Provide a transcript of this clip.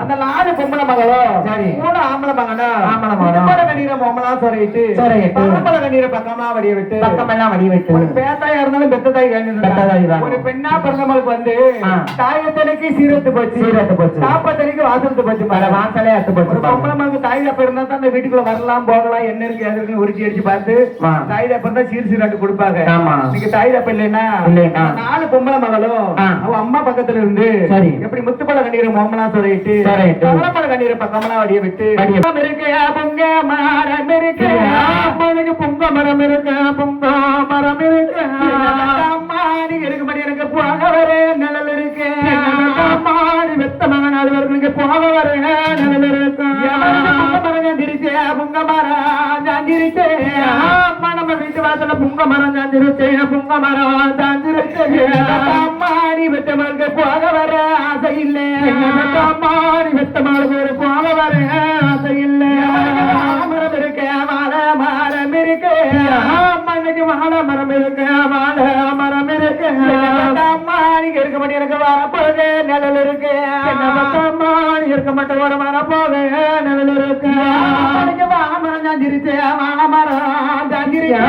அந்த 4 பொம்பளை மகளும் சரி 3 ஆம்பளை மகனும் கண்ணீரை மொம்மலா சொல்லிட்டு பரம்பளை கண்ணீரை பக்கமா வடிய விட்டு பக்கமெல்லாம் வடிய விட்டு ஒரு பேத்தாயா இருந்தாலும் பெத்ததாய் வேணும். ஒரு பெண்ணா பிறந்தவங்களுக்கு வந்து தாயத்தனைக்கு சீரத்து போச்சு தாப்பத்தனைக்கு வாசலத்து போச்சு வாசலே அத்து போச்சு. பொம்பளை மகளுக்கு தாய் தப்ப இருந்தா தான் அந்த வீட்டுக்குள்ள வரலாம் போகலாம் என்ன இருக்கு எது இருக்கு உரிச்சி அடிச்சு பார்த்து தாய் தப்ப இருந்தா சீராட்டு கொடுப்பாங்க. இன்னைக்கு தாய் தப்ப இல்லைன்னா 4 பொம்பளை மகளும் அவ அம்மா பக்கத்துல இருந்து எப்படி முத்துப்பழ கண்ணீரை மொம்மலா சொல்லிட்டு பரம்பள கண்ணீரை பக்கமெல்லாம் வடிய விட்டு இருக்கு பொங்க மரம் இருக்கு பொங்க மரம் இருக்கு பொங்க மரம் இருக்கு மாடி இருக்கும்படி எனக்கு போக வர நிழல் இருக்கு மாடி வெத்த மகன் அலுவலர்களுக்கு போக வர நிழல் இருக்கு மரம் பொங்க மரம் ஜாஞ்சிருச்சு நம்ம வீட்டு வாசல பொங்க மரம் ஜாஞ்சிருச்சு பொங்க மரம் ஜாஞ்சிருச்சு மாடி வெத்த மகனுக்கு போக வர ஆசை இல்லை மாடி வெத்த மகளுக்கு ஒரு போக வர ஆசை இல்லை. மரம் இருக்கு மரம் இருக்கு மண்ணுக்கு மாலை மரம் இருக்கு மாலை மரம் இருக்கு மாணிக்கு இருக்க மாட்டேன் எனக்கு வரப்போது நிழல் இருக்கு மாணி இருக்க மாட்டேன் ஒரு வரப்போது நிழல் இருக்கு மரம் ஜாஞ்சிருச்சு மரம் ஜாஞ்சிருச்சு